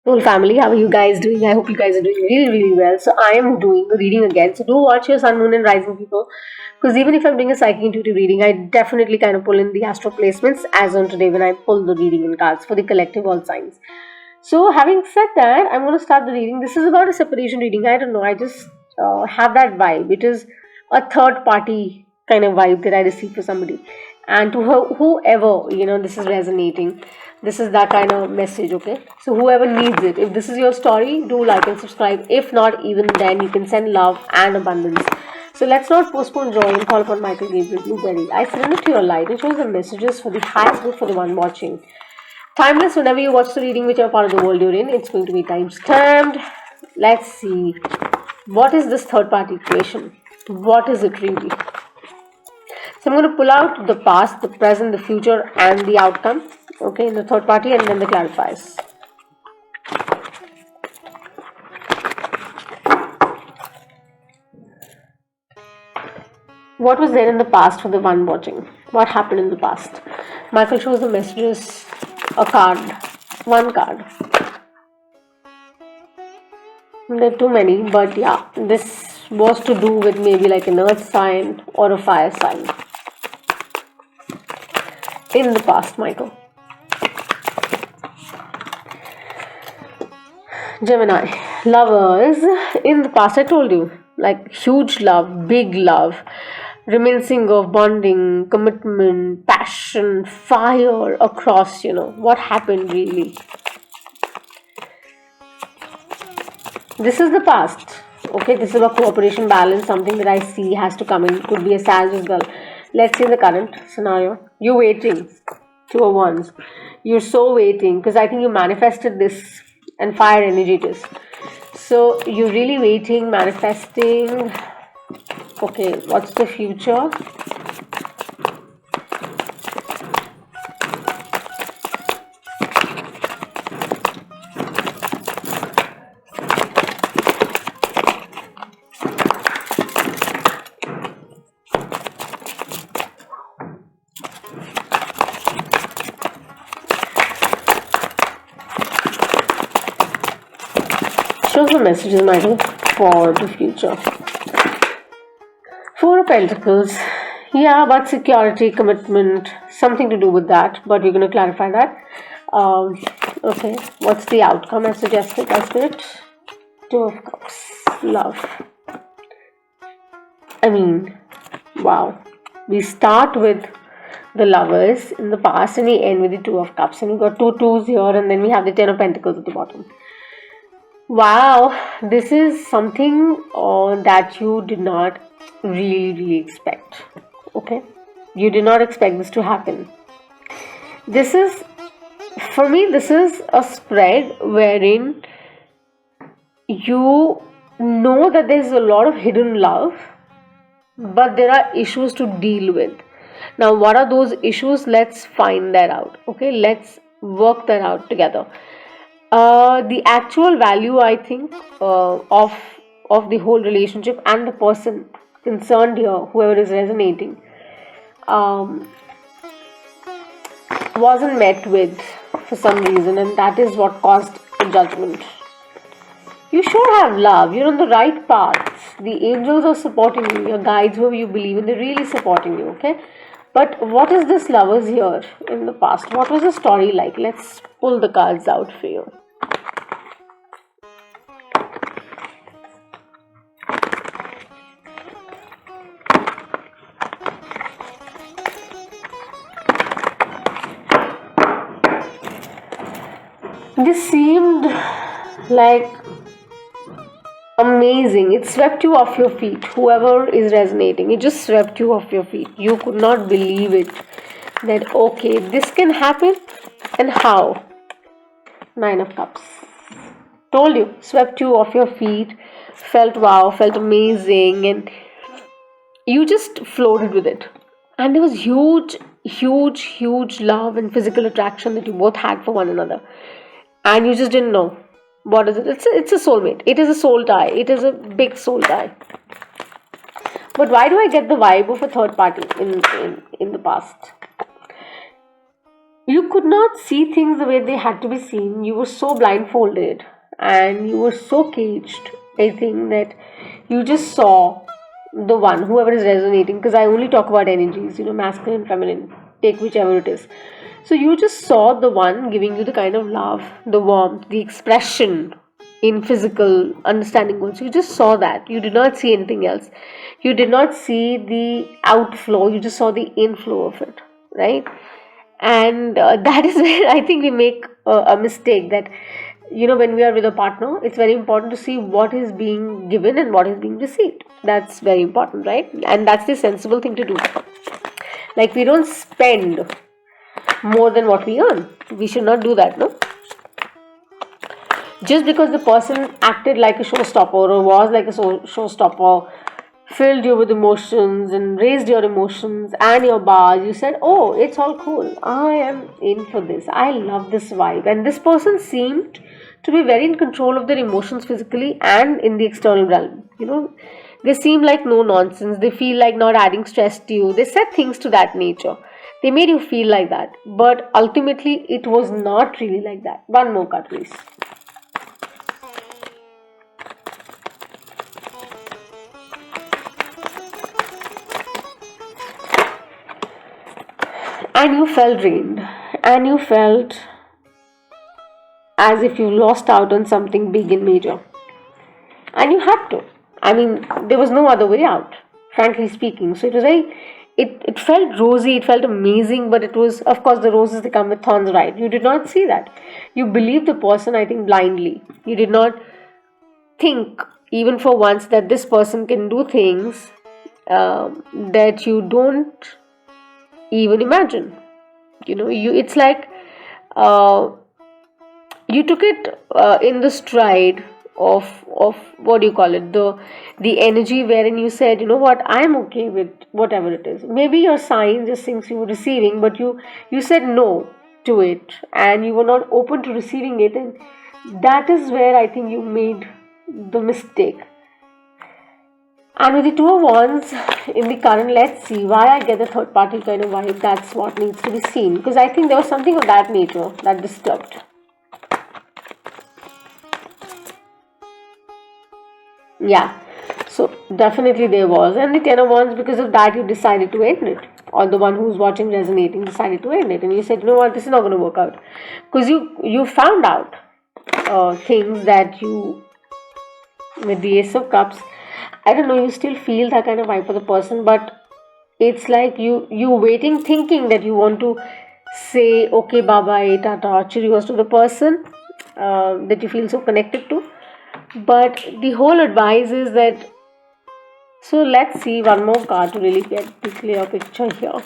Whole family, how are you guys doing? I hope you guys are doing really, really well. So I am doing the reading again. So do watch your sun, moon and rising, people. Because even if I'm doing a psychic intuitive reading, I definitely kind of pull in the astro placements as on today when I pull the reading in cards for the collective all signs. So having said that, I'm going to start the reading. This is about a separation reading. I don't know. I just have that vibe. It is a third party kind of vibe that I receive for somebody. And to whoever, this is resonating. This is that kind of message, okay? So whoever needs it, if this is your story, do like and subscribe. If not, even then, you can send love and abundance. So let's not postpone joy and call upon Michael Gabriel Blueberry. I surrender to your light. It shows the messages for the highest good for the one watching. Timeless, whenever you watch the reading, whichever part of the world you're in, it's going to be time stamped. Let's see. What is this third party creation? What is it really? So I'm going to pull out the past, the present, the future and the outcome. Okay, in the third party, and then the clarifiers. What was there in the past for the one watching? What happened in the past? Michael shows the messages, a card, one card. There are too many, but yeah, this was to do with maybe like an earth sign or a fire sign. In the past, Michael. Gemini, lovers, in the past I told you, like huge love, big love, reminiscing of bonding, commitment, passion, fire across, what happened really. This is the past, okay, this is a cooperation balance, something that I see has to come in, could be a Sag as well. Let's see the current scenario. You're waiting, Two of Wands. You're so waiting, because I think you manifested this and fire energy it is. So you're really waiting, manifesting. Okay, what's the future? Shows the messages, Michael, for the future. Four of Pentacles. Yeah, about security, commitment, something to do with that, but we're going to clarify that. Okay, what's the outcome as suggested by Spirit? Two of Cups. Love. I mean, wow. We start with the lovers in the past and we end with the Two of Cups. And we got two twos here and then we have the Ten of Pentacles at the bottom. Wow, this is something that you did not really expect. Okay, you did not expect this to happen. This is, for me, this is a spread wherein you know that there's a lot of hidden love, but there are issues to deal with. Now, what are those issues? Let's find that out. Okay, let's work that out together. The actual value, I think, of the whole relationship and the person concerned here, whoever is resonating, wasn't met with for some reason, and that is what caused the judgment. You should have love. You're on the right path. The angels are supporting you. Your guides, whoever you believe in, they're really supporting you. Okay. But what is this lovers here in the past? What was the story like? Let's pull the cards out for you. This seemed like amazing. It swept you off your feet. Whoever is resonating, it just swept you off your feet. You could not believe it. That okay, this can happen, and how? Nine of Cups. Told you, swept you off your feet. Felt wow, felt amazing, and you just floated with it. And there was huge love and physical attraction that you both had for one another. And you just didn't know. What is it? It's a soulmate. It is a soul tie. It is a big soul tie. But why do I get the vibe of a third party in the past? you could not see things the way they had to be seen. You were so blindfolded and you were so caged, I think, that you just saw the one, whoever is resonating, because I only talk about energies, masculine, feminine, take whichever it is. So you just saw the one giving you the kind of love, the warmth, the expression in physical understanding also. You just saw that. You did not see anything else. You did not see the outflow, you just saw the inflow of it, right? And that is where I think we make a mistake, that when we are with a partner, it's very important to see what is being given and what is being received. That's very important, right? And that's the sensible thing to do. Like, we don't spend more than what we earn. We should not do that, no? Just because the person acted like a showstopper or was like a showstopper, filled you with emotions and raised your emotions and your bars, you said, oh, it's all cool, I am in for this, I love this vibe. And this person seemed to be very in control of their emotions physically and in the external realm. They seem like no nonsense, they feel like not adding stress to you, they said things to that nature, they made you feel like that, but ultimately it was not really like that. One more card, please. And you felt drained, and you felt as if you lost out on something big and major, and you had to. I mean, there was no other way out, frankly speaking. So it was it felt rosy, it felt amazing, but it was, of course, the roses, they come with thorns, right? You did not see that. You believed the person, I think, blindly. You did not think even for once that this person can do things that you don't even imagine. It's like you took it in the stride of what do you call it, the energy, wherein you said, you know what, I'm okay with whatever it is. Maybe your sign just thinks you were receiving, but you said no to it, and you were not open to receiving it, and that is where I think you made the mistake. And with the Two of Wands in the current, let's see why I get the third party kind of vibe. That's what needs to be seen, because I think there was something of that nature that disturbed. Yeah, so definitely there was. And the Ten of Wands, because of that, you decided to end it. Or the one who's watching resonating decided to end it. And you said, you know what, this is not going to work out. Because you found out things that you, with the Ace of Cups, I don't know, you still feel that kind of vibe for the person, but it's like you waiting, thinking that you want to say, okay, bye-bye, tata, cheerios to the person that you feel so connected to. But the whole advice is that, so let's see one more card to really get the clear picture here.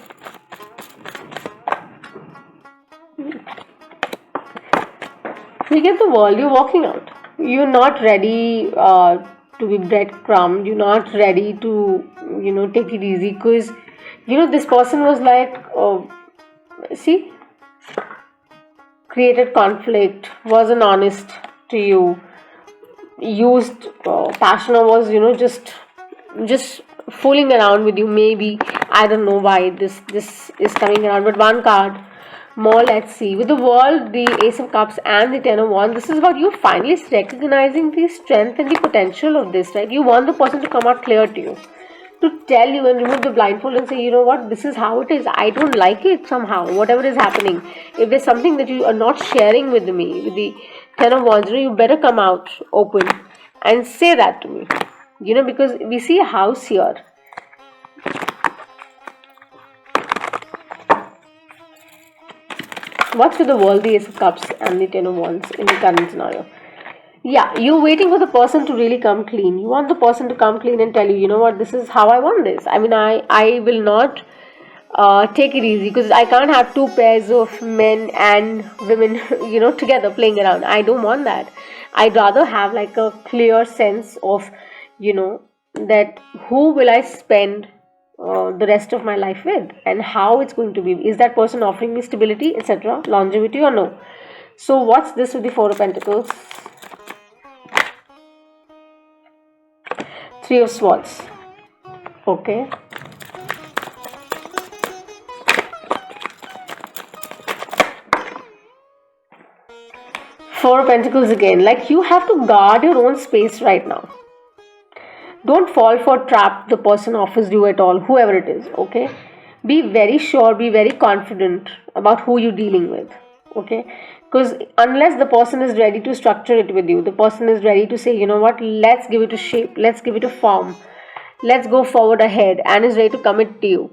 We get the World. You're walking out. You're not ready to be breadcrumbed. You're not ready to, take it easy, because, this person was like, created conflict, wasn't honest to you, used passion, or was, just fooling around with you. Maybe, I don't know why this is coming around, but one card more, let's see. With the World, the Ace of Cups and the Ten of Wands, this is about you finally recognizing the strength and the potential of this, right? You want the person to come out clear to you, to tell you and remove the blindfold and say, you know what, this is how it is, I don't like it somehow, whatever is happening. If there's something that you are not sharing with me, with the Ten of Wands, you better come out open and say that to me, because we see a house here. What's with the World, the Ace of Cups and the Ten of Wands in the current scenario? Yeah, you're waiting for the person to really come clean. You want the person to come clean and tell you, you know what, this is how I want this. I mean, I will not take it easy, because I can't have two pairs of men and women, together playing around. I don't want that. I'd rather have like a clear sense of, that who will I spend the rest of my life with, and how it's going to be. Is that person offering me stability, etc., longevity, or no? So what's this with the Four of Pentacles? Three of Swords. Okay. Four of Pentacles again. Like, you have to guard your own space right now. Don't fall for trap the person offers you at all, whoever it is, okay? Be very sure, be very confident about who you're dealing with, okay? Because unless the person is ready to structure it with you, the person is ready to say, you know what, let's give it a shape, let's give it a form, let's go forward ahead, and is ready to commit to you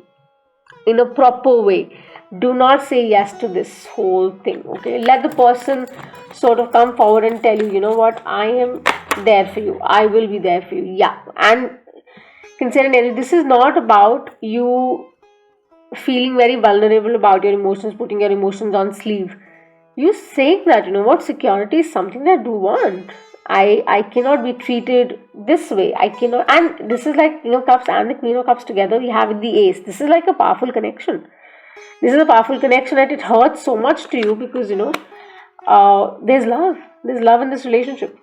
in a proper way, do not say yes to this whole thing, okay? Let the person sort of come forward and tell you, you know what, I am there for you, I will be there for you, yeah. And consider, this is not about you feeling very vulnerable about your emotions, putting your emotions on sleeve. You saying that, you know what, security is something that I do want. I cannot be treated this way. I cannot, and this is like King of Cups and the Queen of Cups together. We have the Ace. This is like a powerful connection. This is a powerful connection, and it hurts so much to you because, you know, there's love. There's love in this relationship,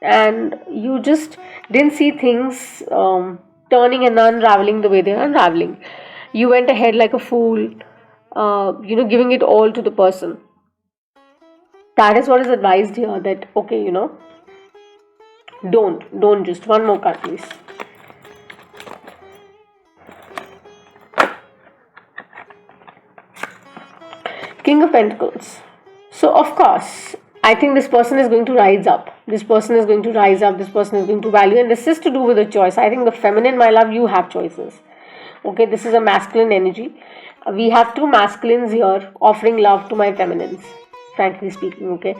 and you just didn't see things turning and unraveling the way they're unraveling. You went ahead like a fool, you know, giving it all to the person. That is what is advised here, that okay, you know, don't just. One more card, please. King of Pentacles. So of course, I think this person is going to rise up. This person is going to rise up. This person is going to value, and this is to do with a choice. I think the feminine, my love, you have choices. Okay, this is a masculine energy. We have two masculines here offering love to my feminines, frankly speaking, okay?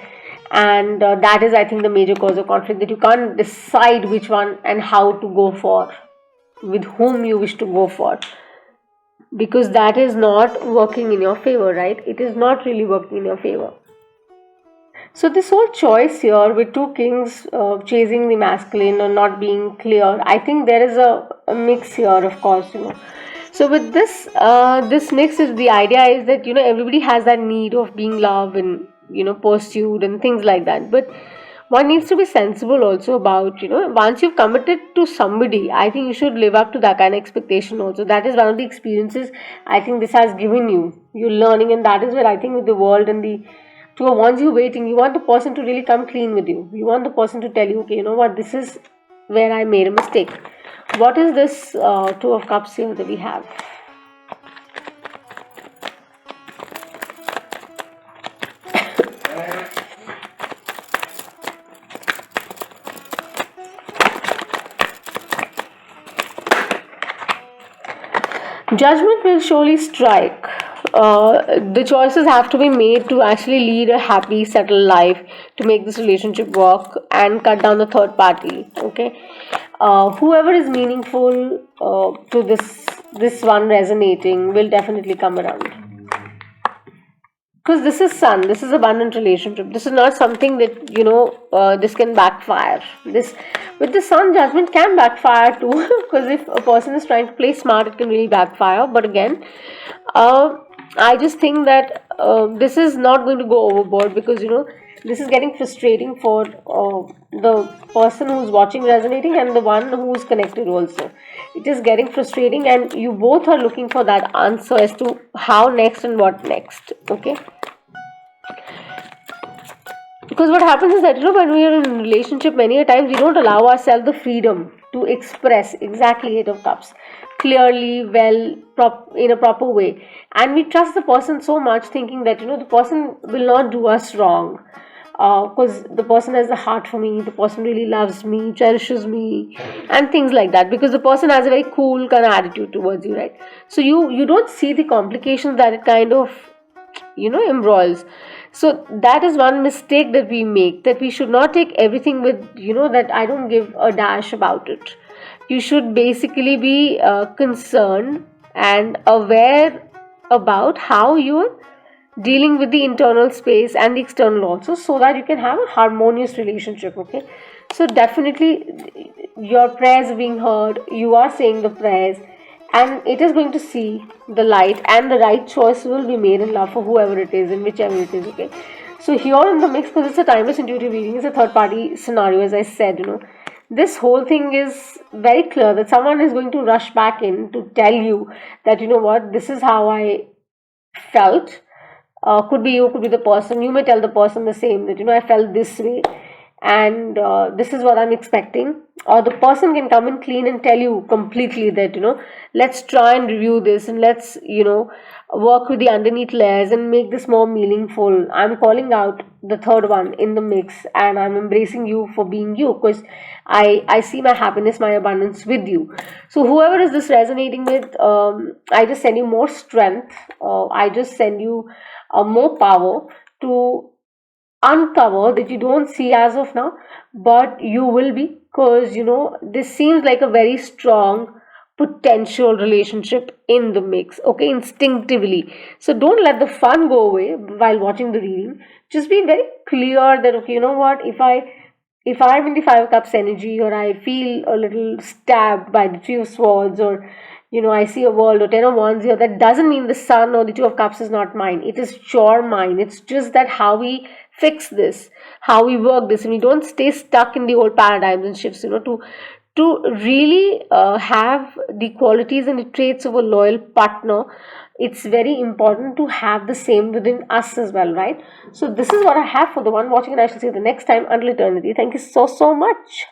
And that is, I think, the major cause of conflict, that you can't decide which one and how to go for, with whom you wish to go for, because that is not working in your favor, right? It is not really working in your favor. So this whole choice here with two kings chasing the masculine or not being clear, I think there is a mix here, of course, you know. So with this, this mix is, the idea is that, you know, everybody has that need of being loved and, you know, pursued and things like that. But one needs to be sensible also about, you know, once you've committed to somebody, I think you should live up to that kind of expectation also. That is one of the experiences I think this has given you. You're learning, and that is where I think with the world and the Two of Wands, you're waiting. You want the person to really come clean with you. You want the person to tell you, okay, you know what, this is where I made a mistake. What is this Two of Cups here that we have? Judgment will surely strike. The choices have to be made to actually lead a happy, settled life, to make this relationship work and cut down the third party. Okay, whoever is meaningful to this one resonating will definitely come around. Because this is Sun, this is abundant relationship. This is not something that, you know, this can backfire. This, with the Sun, judgment can backfire too. Because if a person is trying to play smart, it can really backfire. But again, I just think that this is not going to go overboard, because, you know, this is getting frustrating for the person who's watching resonating and the one who's connected also. It is getting frustrating, and you both are looking for that answer as to how next and what next. Okay, because what happens is that, you know, when we are in a relationship, many a times we don't allow ourselves the freedom to express exactly Eight of Cups clearly, well, in a proper way, and we trust the person so much, thinking that, you know, the person will not do us wrong, because the person has the heart for me, the person really loves me, cherishes me, and things like that, because the person has a very cool kind of attitude towards you, right? So you don't see the complications that it kind of, you know, embroils. So that is one mistake that we make, that we should not take everything with, you know, that I don't give a dash about it. You should basically be concerned and aware about how you're dealing with the internal space and the external also, so that you can have a harmonious relationship. Okay, so definitely your prayers are being heard, you are saying the prayers, and it is going to see the light, and the right choice will be made in love for whoever it is and whichever it is. Okay, so here in the mix, because it's a timeless intuitive reading, it's a third party scenario, as I said, you know, this whole thing is very clear that someone is going to rush back in to tell you that, you know what, this is how I felt, Could be you, could be the person. You may tell the person the same, that I felt this way, and this is what I'm expecting. Or the person can come in clean and tell you completely that let's try and review this, and let's work with the underneath layers and make this more meaningful. I'm calling out the third one in the mix, and I'm embracing you for being you, because I see my happiness, my abundance with you. So whoever is this resonating with, I just send you more strength. I just send you more power to uncover that you don't see as of now, but you will be, because this seems like a very strong potential relationship in the mix, okay, instinctively. So don't let the fun go away while watching the reading. Just be very clear that, okay, you know what, if I'm in the Five of Cups energy, or I feel a little stabbed by the Three of Swords, or I see a world, or Ten of Wands here, that doesn't mean the Sun or the Two of Cups is not mine. It is sure mine. It's just that how we fix this, how we work this, and we don't stay stuck in the old paradigms and shifts. To really have the qualities and the traits of a loyal partner, it's very important to have the same within us as well, right? So this is what I have for the one watching, and I shall see you the next time. Until eternity, thank you so much.